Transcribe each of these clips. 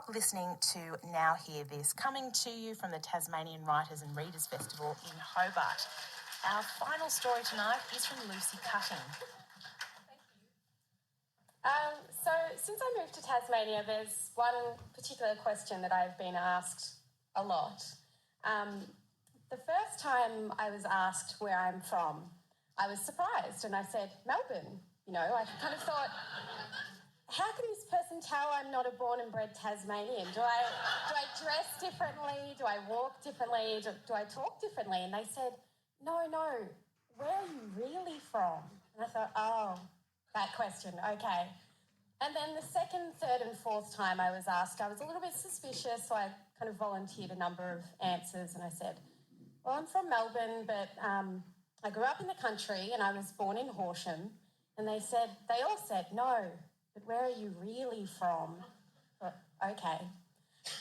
You're listening to Now Hear This, coming to you from the Tasmanian Writers and Readers Festival in Hobart. Our final story tonight is from Lucie Cutting. So since I moved to Tasmania, there's one particular question that I've been asked a lot. The first time I was asked where I'm from, I was surprised and I said, Melbourne. You know, I kind of thought, how can this person tell I'm not a born and bred Tasmanian? Do I dress differently? Do I walk differently? Do I talk differently? And they said, no, where are you really from? And I thought, oh, that question, okay. And then the second, third and fourth time I was asked, I was a little bit suspicious, so I kind of volunteered a number of answers and I said, well, I'm from Melbourne, but I grew up in the country and I was born in Horsham. And they all said, no, but where are you really from? But, okay.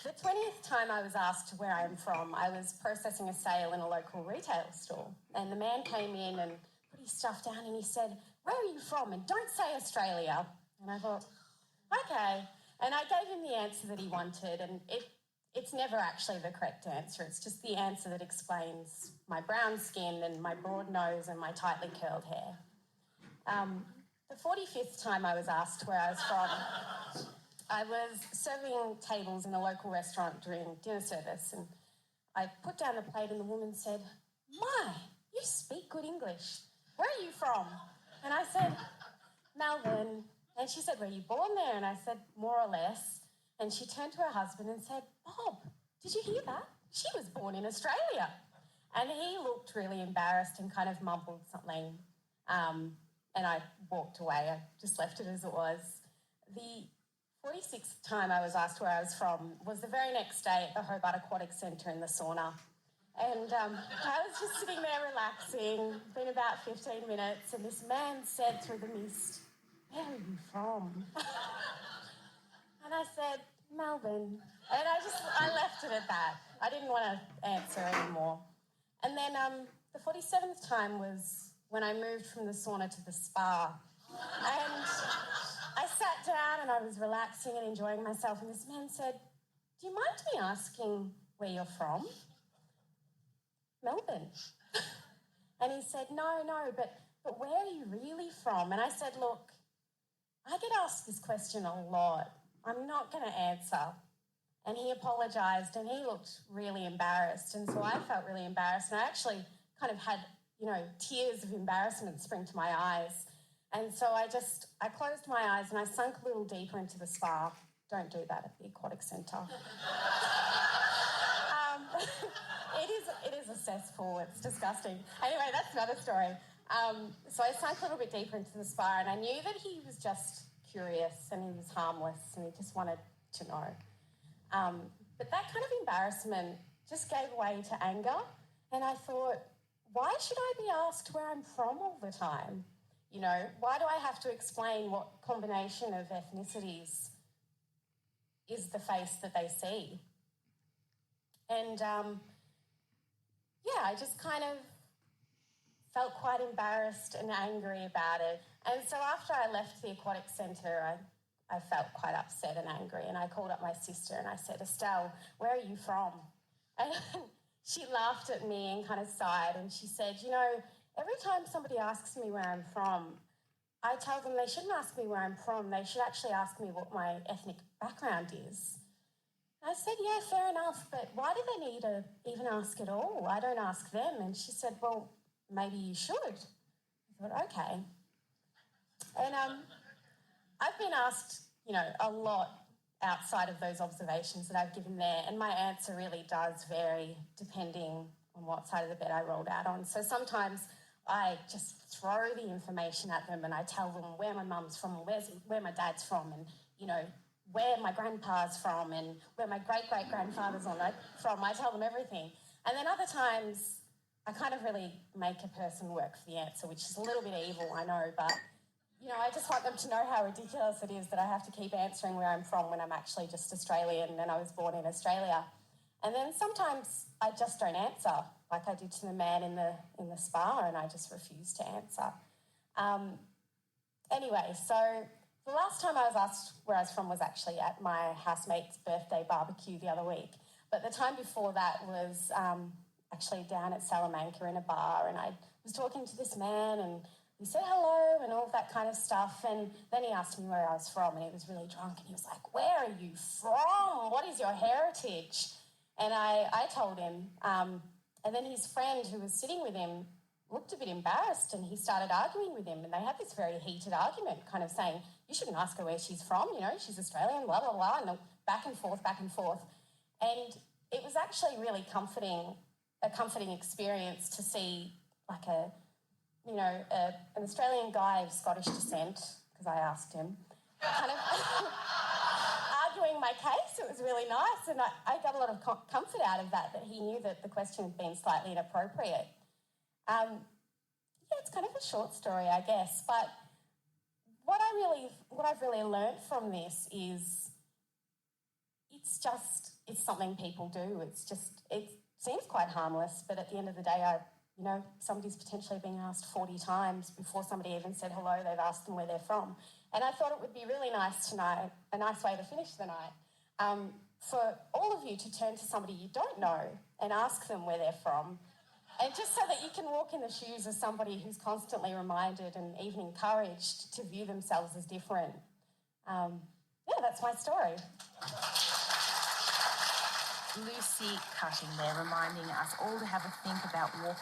The 20th time I was asked where I'm from, I was processing a sale in a local retail store. And the man came in and put his stuff down and he said, where are you from? And don't say Australia. And I thought, okay. And I gave him the answer that he wanted, and it's never actually the correct answer. It's just the answer that explains my brown skin and my broad nose and my tightly curled hair. The 45th time I was asked where I was from, I was serving tables in a local restaurant during dinner service, and I put down the plate and the woman said, my, you speak good English. Where are you from? And I said, Melbourne. And she said, were you born there? And I said, more or less. And she turned to her husband and said, Bob, did you hear that? She was born in Australia. And he looked really embarrassed and kind of mumbled something. And I walked away. I just left it as it was. The 46th time I was asked where I was from was the very next day at the Hobart Aquatic Centre in the sauna. And I was just sitting there relaxing, been about 15 minutes, and this man said through the mist, where are you from? And I said, Melbourne. And I left it at that. I didn't want to answer anymore. And then the 47th time was when I moved from the sauna to the spa. And I sat down and I was relaxing and enjoying myself, and this man said, do you mind me asking where you're from? Melbourne. And he said, no, but where are you really from? And I said, look, I get asked this question a lot. I'm not going to answer. And he apologised and he looked really embarrassed. And so I felt really embarrassed. And I actually kind of had, tears of embarrassment spring to my eyes. And so I closed my eyes and I sunk a little deeper into the spa. Don't do that at the aquatic centre. It is a cesspool. It's disgusting. Anyway, that's another story. So I sunk a little bit deeper into the spa and I knew that he was just curious and he was harmless and he just wanted to know. But that kind of embarrassment just gave way to anger, and I thought, why should I be asked where I'm from all the time? Why do I have to explain what combination of ethnicities is the face that they see? And, I just kind of felt quite embarrassed and angry about it. And so after I left the aquatic centre, I felt quite upset and angry, and I called up my sister and I said, Estelle, where are you from? And she laughed at me and kind of sighed, and she said, every time somebody asks me where I'm from, I tell them they shouldn't ask me where I'm from, they should actually ask me what my ethnic background is. I said, yeah, fair enough, but why do they need to even ask at all? I don't ask them. And she said, well, maybe you should. I thought, okay. And I've been asked, a lot outside of those observations that I've given there, and my answer really does vary depending on what side of the bed I rolled out on. So sometimes I just throw the information at them and I tell them where my mum's from and where my dad's from and, where my grandpa's from and where my great-great-grandfather's from. I tell them everything. And then other times I kind of really make a person work for the answer, which is a little bit evil, I know, but, I just want them to know how ridiculous it is that I have to keep answering where I'm from when I'm actually just Australian and I was born in Australia. And then sometimes I just don't answer, like I did to the man in the spa, and I just refuse to answer. Anyway, so The last time I was asked where I was from was actually at my housemate's birthday barbecue the other week. But the time before that was actually down at Salamanca in a bar, and I was talking to this man, and we said hello and all of that kind of stuff. And then he asked me where I was from, and he was really drunk, and he was like, "Where are you from? What is your heritage?" And I told him, and then his friend who was sitting with him looked a bit embarrassed, and he started arguing with him, and they had this very heated argument, kind of saying, "You shouldn't ask her where she's from, you know, she's Australian, blah, blah, blah," and back and forth, back and forth. And it was actually really a comforting experience to see like an Australian guy of Scottish descent, because I asked him, kind of arguing my case. It was really nice, and I got a lot of comfort out of that he knew that the question had been slightly inappropriate. It's kind of a short story, I guess, but what I've really learnt from this is it's something people do. It seems quite harmless, but at the end of the day, somebody's potentially being asked 40 times before somebody even said hello. They've asked them where they're from. And I thought it would be really nice tonight, a nice way to finish the night, for all of you to turn to somebody you don't know and ask them where they're from. And just so that you can walk in the shoes of somebody who's constantly reminded and even encouraged to view themselves as different. That's my story. Lucie Cutting there, reminding us all to have a think about walking